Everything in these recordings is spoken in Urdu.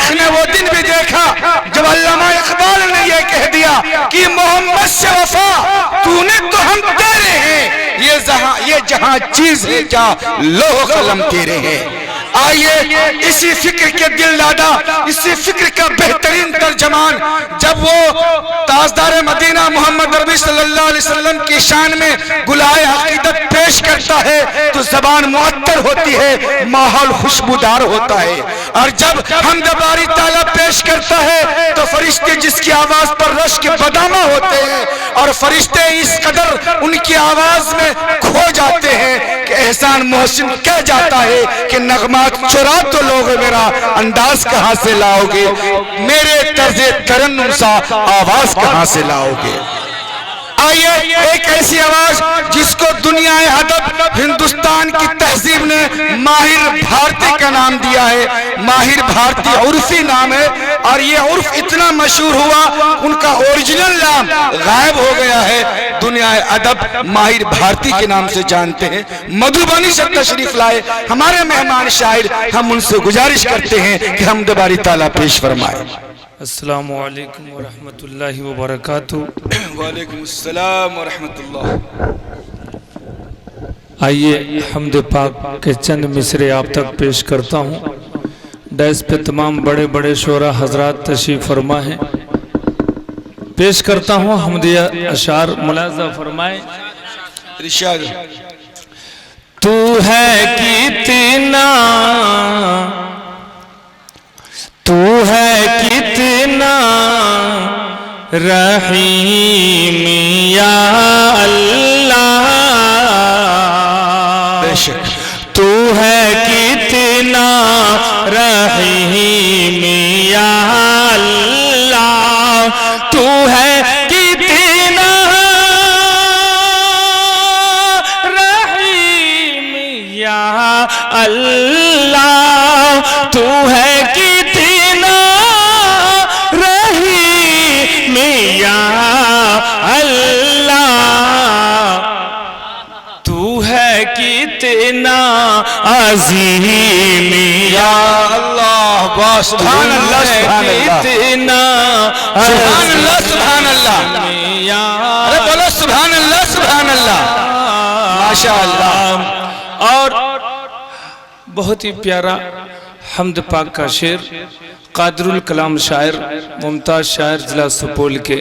تاریخ نے وہ دن بھی دیکھا جب علامہ اقبال نے یہ کہہ دیا کہ محمد سے وفا تو نے تو ہم تیرے ہیں، یہ جہاں چیز ہے کیا لوح قلم تیرے ہیں۔ آئیے اسی فکر کے دل دادا، اسی فکر کا بہترین ترجمان جب وہ تاجدار مدینہ محمد عربی صلی اللہ علیہ وسلم کی شان میں گلائے عقیدت پیش کرتا ہے تو زبان معطر ہوتی ہے، ماحول خوشبودار ہوتا ہے، اور جب حمد باری تعالیٰ پیش کرتا ہے تو فرشتے جس کی آواز پر رشک بدامہ ہوتے ہیں، اور فرشتے اس قدر ان کی آواز میں کھو جاتے ہیں کہ احسان محسن کہہ جاتا ہے کہ نغمات چرا تو لوگ میرا انداز کہاں سے لاؤ گے، میرے طرز ترنم سا آواز کہاں سے لاؤ گے۔ آئیے ایک ایسی آواز جس کو دنیا ادب ہندوستان کی تہذیب نے ماہر بھارتی کا نام دیا ہے، ماہر بھارتی عرفی نام ہے، اور یہ عرف اتنا مشہور ہوا ان کا اوریجنل نام غائب ہو گیا ہے، دنیا ادب ماہر بھارتی کے نام سے جانتے ہیں۔ مدھوبنی سے تشریف لائے ہمارے مہمان شاعر، ہم ان سے گزارش کرتے ہیں کہ حمد باری تعالیٰ پیش فرمائے۔ السلام علیکم ورحمۃ اللہ وبرکاتہ۔ وعلیکم السلام ورحمۃ اللہ۔ آئیے حمد پاک کے چند مصرے آپ تک پیش کرتا ہوں۔ ڈیس پہ تمام بڑے بڑے شعراء حضرات تشریف فرما ہیں، پیش کرتا ہوں حمدیہ اشعار، ملاحظہ فرمائیں۔ ارشاد۔ تو ہے کتنا، تو ہے کتنا رحیم یا اللہ، بے شک تو ہے کتنا رحیم یا اللہ، تو ہے کتنا رحیم یا اللہ، تو ہے کتنا رحیم یا اللہ، تو ہے کتنا عظیم یا اللہ۔ سبحان اللہ سبحان اللہ کتنا سبحان اللہ سبحان اللہ، یا ارے بولو سبحان اللہ سبحان اللہ، ماشاء اللہ۔ اور بہت ہی پیارا حمد پاک کا شعر قادر الکلام شاعر، ممتاز شاعر ضلع سپول کے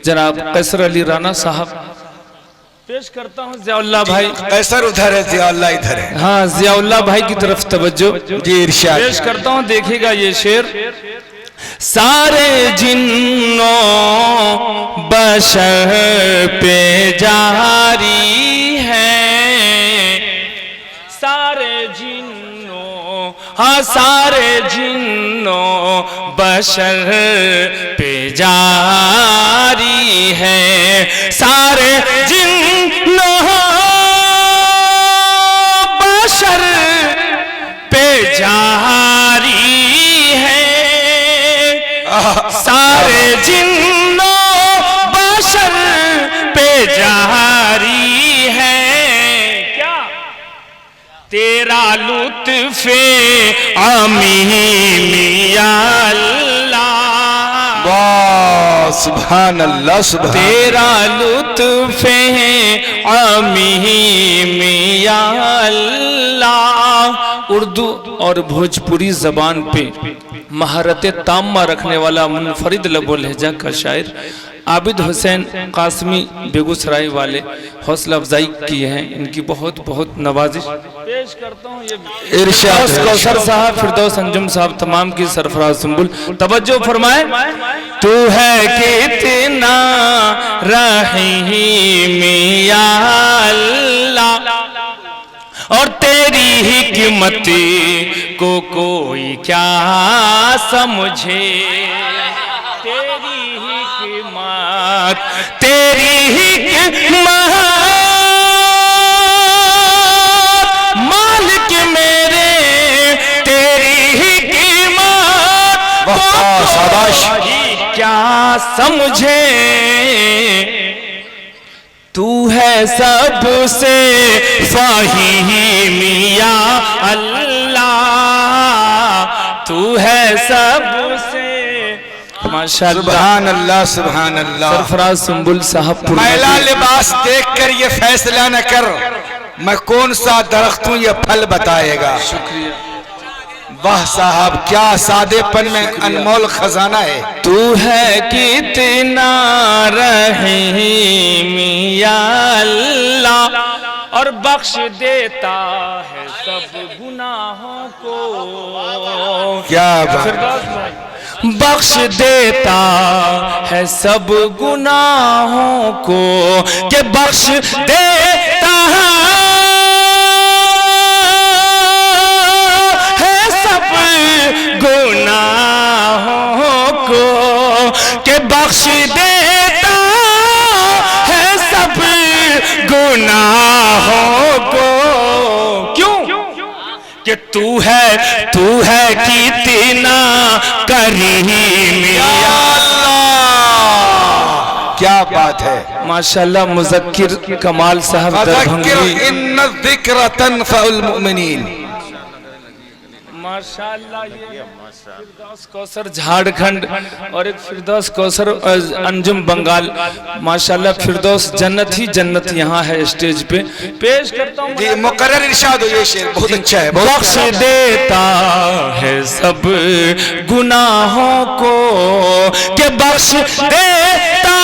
جناب قیصر علی رانا صاحب پیش کرتا ہوں۔ ضیاء اللہ بھائی، قیصر ادھر ہے، ضیاء اللہ ادھر ہے۔ ہاں ضیاء اللہ بھائی کی طرف توجہ جی ارشاد۔ پیش کرتا ہوں، دیکھے گا یہ شعر۔ سارے جنوں بشر پہ جاری ہے، سارے جنوں، ہاں سارے جنوں بشر پہ جاری ہے، سارے جنوں بشر پہ جاری ہے، سارے جنوں بشر پہ جاری ہے، کیا تیرا لطف عمیم یا اللہ، واہ سبحان اللہ سبحان، تیرا لطف عمیم یا اللہ۔ اردو اور بھوجپوری زبان پہ مہارت تامہ رکھنے والا منفرد لب و لہجہ کا شاعر عابد حسین قاسمی بیگوسرائے والے حوصلہ افزائی کی ہیں، ان کی بہت بہت نوازش پیش کرتا ہوں۔ یہ ارشاد کوثر صاحب، فردوس انجم صاحب، تمام کی سرفراز سنبل توجہ فرمائیں۔ تو ہے کتنا رحیم یا اللہ، اور تیری حکمت کو کوئی کیا سمجھے، تیری حکمت، تیری حکمت مالک میرے، تیری حکمت شاباش، کیا سمجھے، تو ہے سب سے فہیم یا اللہ، تو ہے سب سے ماشاءاللہ سبحان اللہ سبحان اللہ سرفراز سنبل صاحب میلا لباس دیکھ کر یہ فیصلہ نہ کر میں کون سا درخت ہوں یہ پھل بتائے گا شکریہ واہ صاحب کیا سادے پن میں انمول خزانہ ہے تو ہے کتنا رحیم یا اللہ اور بخش دیتا ہے سب گناہوں کو کیا بات بخش دیتا ہے سب گناہوں کو کہ بخش دیتا ہے سب گناہوں کو کہ بخش دیتا ہے سب گناہوں کو کیوں کہ تو ہے کتنا کریم یا اللہ کیا بات ہے ماشاءاللہ مذکر کمال صاحب فذکر دربھنگی ان الذکر تنفع المؤمنین ماشاءاللہ یہ فردوس کوثر جھارکھنڈ اور ایک فردوس کوثر انجم بنگال ماشاءاللہ فردوس جنت ہی جنت یہاں ہے اسٹیج پہ پیش کرتا ہوں جی مقرر ارشاد ہو یہ شعر بہت اچھا ہے بخش دیتا ہے سب گناہوں کو کہ بخش دیتا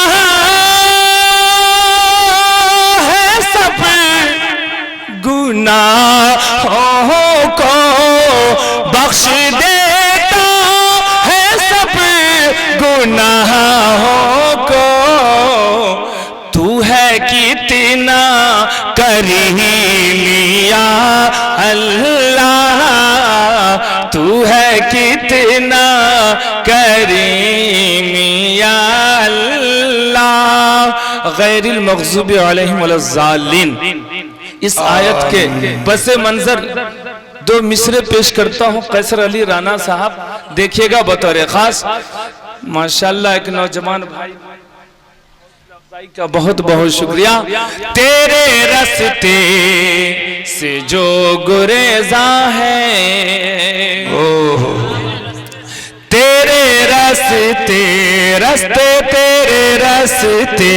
ہے سب گناہوں کو بخش دیتا ہے سب گناہوں کو تو ہے کتنا کریم یا اللہ تو ہے کتنا کریم یا اللہ غیر المغضوب علیہم ولا الضالین اس آیت کے پس منظر دو مصرے پیش کرتا ہوں قیصر علی رانا صاحب دیکھیے گا بطور خاص ماشاءاللہ ایک نوجوان بھائی کا بہت بہت شکریہ تیرے رستے سے جو گریزاں ہے تیرے رستے تیرے رستے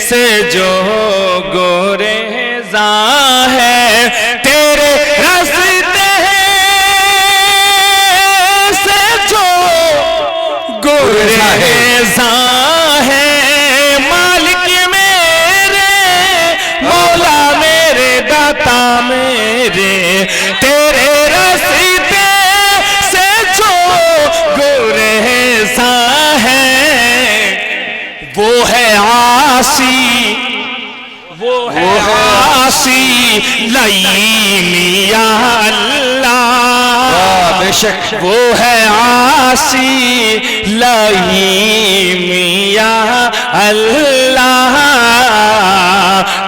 سے جو گریزاں ہے تیرے رستے سے جو گریزاں ہے مالک میرے مولا میرے داتا میرے تیرے رستے سے جو گریزاں ہے وہ ہے عاصی لئیم یا اللہ بے شک وہ ہے عاصی لئیم یا اللہ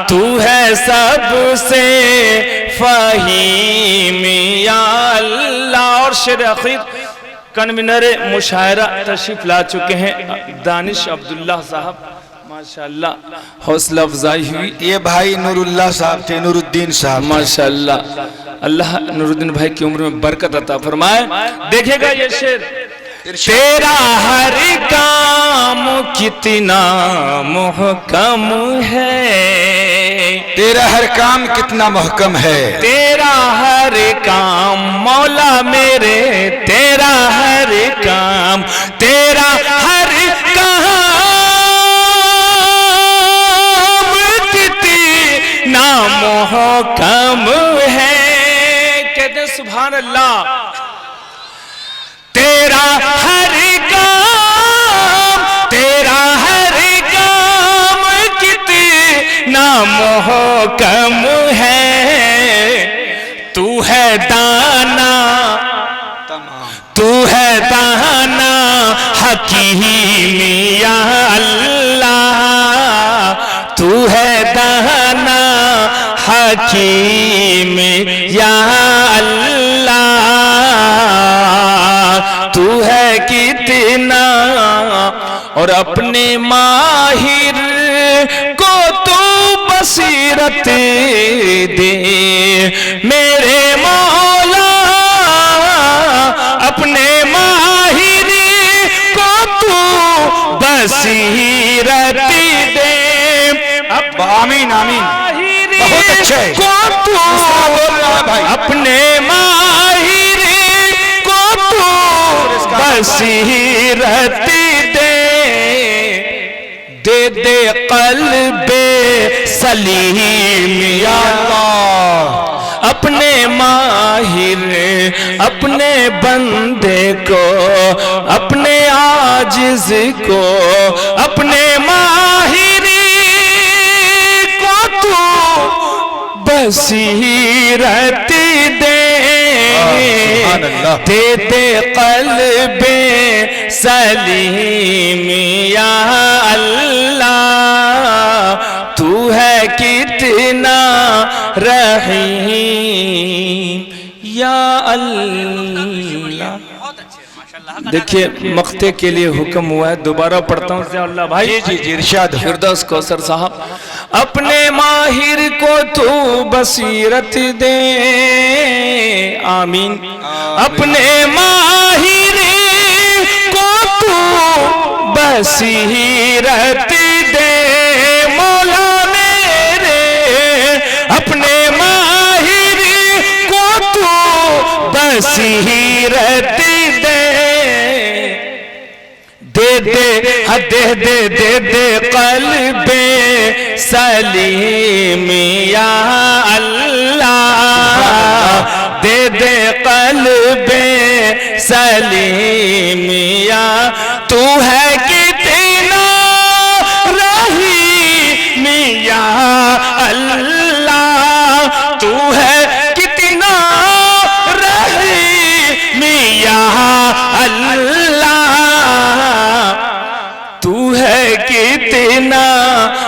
تو ہے سب سے فہیم یا اللہ اور شعر اخیر کنوینر مشاعرہ تشریف لا چکے ہیں دانش عبداللہ صاحب ماشاءاللہ حوصلہ افزائی ہوئی یہ بھائی نور اللہ صاحب تھے نور الدین صاحب ماشاءاللہ اللہ نور الدین بھائی کی عمر میں برکت عطا فرمائے دیکھے گا یہ شعر تیرا ہر کام کتنا محکم ہے تیرا ہر کام کتنا محکم ہے تیرا ہر کام مولا میرے تیرا ہر کام تیرا ہر کام کتنا محکم ہے کہتے ہیں سبحان اللہ تیرا ہر کام کتنا محکم ہے تو ہے دانا حکیم یا اللہ تو ہے دانا حکیم یا اللہ تو ہے کتنا اور اپنے ماہر کو تو بصیرت دے میرے مولا بصیرت دے آمین آمین بہت اچھے کو تو اپنے ماہر کو تو بصیرت دے دے دے قلب سلیم یا اللہ اپنے ماہر اپنے بندے کو اپنے عاجز کو اپنے ماہر کو تو بصیرت دے دے دے قلب سلیم یا اللہ تو ہے کتنا رحیم یا اللہ. دیکھیے مقطع کے لیے حکم ہوا ہے دوبارہ پڑھتا ہوں ضیاء اللہ بھائی. جی ارشاد فردوس کوثر صاحب اپنے ماہر کو تو بصیرت دے آمین اپنے ماہر کو تو بصیرت دے مولا میرے اپنے ماہر کو تو بصیرت دے دے دے دے دے دے دے قلب سلیم یا اللہ دے دے قلب سلیم یا تو ہے کتنا رحیم یا اللہ تو ہے کتنا رحیم یا اللہ تو ہے کتنا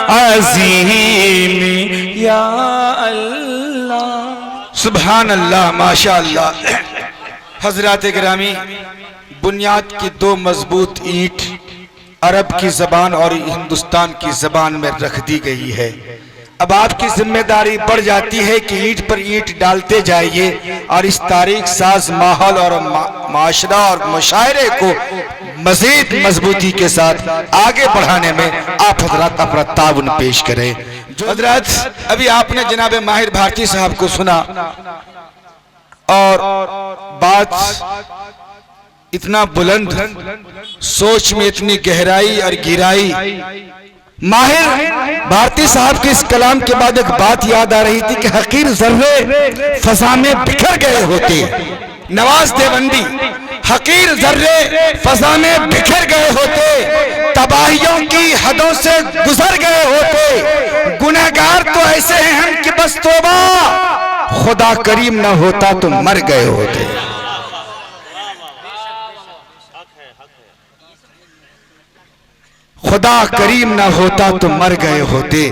عظیم یا اللہ. سبحان اللہ ماشاء اللہ. حضرات گرامی بنیاد کی دو مضبوط اینٹ عرب کی زبان اور ہندوستان کی زبان میں رکھ دی گئی ہے. اب آپ کی ذمہ داری بڑھ جاتی ہے کہ اینٹ پر اینٹ ڈالتے جائیے اور اس تاریخ ساز ماحول اور معاشرہ اور مشاعرے کو مزید مضبوطی کے ساتھ آگے بڑھانے میں آپ حضرات اپنا تعاون پیش کریں. حضرات ابھی آپ نے جناب ماہر بھارتی صاحب کو سنا اور بات اتنا بلند سوچ میں اتنی گہرائی اور گہرائی. ماہر بھارتی صاحب کے اس کلام کے بعد ایک بات یاد آ رہی تھی کہ حقیر ذرے فضا میں بکھر گئے ہوتے. نواز دیوبندی حقیر ذرے فضا میں بکھر گئے ہوتے تباہیوں کی حدوں سے گزر گئے ہوتے. گنہگار تو ایسے ہیں ہم کہ بس توبہ خدا کریم نہ ہوتا تو مر گئے ہوتے. خدا کریم نہ ہوتا تو مر گئے ہوتے.